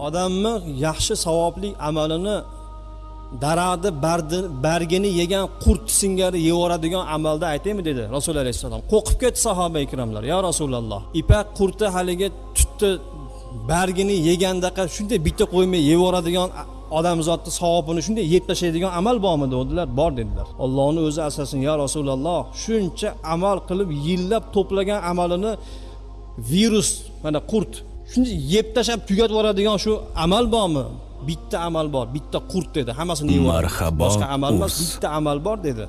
odamni yaxshi savobli amalini daradi bargini yegan qurt singari yevoradigan amalda aytaymi dedi Rasululloh alayhisalom. Qo'rqib ketdi sahoba ikromlar. Ya Rasululloh, ipak qurti haliga tutdi bargini yegandaqa shunday bitta qo'ymay yevoradigan odamzodning savobini shunday yeb tashlaydigan amal bormi dedilar. Bor dedilar. Allohning o'zi asasin ya Rasululloh, shuncha amal qilib yillab to'plagan amalini virus mana qurt shunday yeb tashlab tugatib yuboradigan shu amal bormi? Bitta amal bor, bitta qurt dedi. Hammasini yeb yuboradi. Boshqa amal emas, bitta amal bor dedi.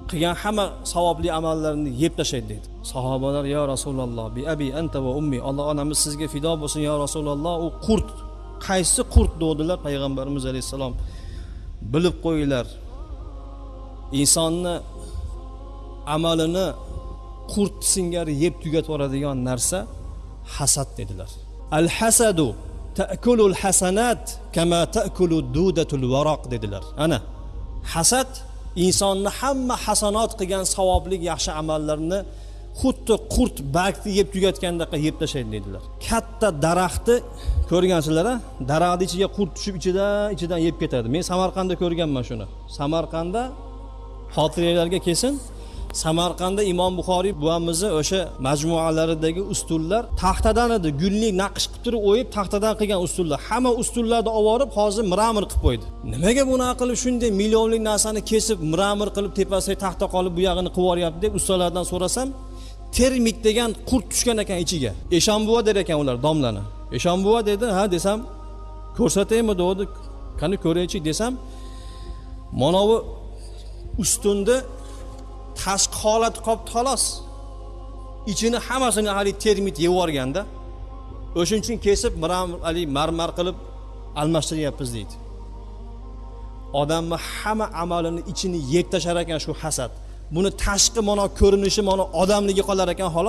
Qilgan hamma savobli amallarni yeb tashlaydi dedi. Sahobalar ya Rasululloh, bi abi anta va ummi, Alloh onamiz sizga fido bo'lsin ya Rasululloh, u qurt qaysi qurt dedilar payg'ambarimiz alayhisalom. Bilib qo'yinglar. Insonni amalini qurt singari yeb tugatib yuboradigan narsa hasad dedilar. Al-hasadu ta'kulul hasanat kama ta'kulu dudatul waraq dedilar. Ana hasad insonni hamma hasanat qilgan savobli yaxshi amallarni xuddi qurt bargni yeb tugatgandek yeb tashlaydi dedilar. Katta daraxtni ko'rgansizlar-a? Daraxtning ichiga qurt tushib ichidan yeb ketadi. Men Samarqandda ko'rganman shuni. Samarqandda xotiranglarga kelsin. Samarqandda Imom Buxoriy buvamizni o'sha majmualaridagi ustullar taxtadan edi, gullik naqsh qilib turib o'yib taxtadan qilgan ustullar. Hamma ustullarni olib hozir mramor qilib qo'ydi. Nimaga bunaqa qilib shunday millionlik narsani kesib mramor qilib tepasiga taxta qolib bu yog'ini qilib yuboryapti deb ustalardan so'rasam, termit degan qurt tushgan ekan ichiga. Eshonbuva der ekan ular domlani. Eshonbuva dedi, ha desam, ko'rsataymi dedi. Qani ko'raychi desam, mana bu ustunda tashqi holat qolib xolos. Ichini hammasini hali termit yeb yuborganda, o'shuning uchun kesib marmar qilib almashtiryapmiz deydi. Odamni hamma amalini ichini yeb tashar ekan shu hasad. Buni tashqi mana ko'rinishi mana odamligi qolar ekan xolos.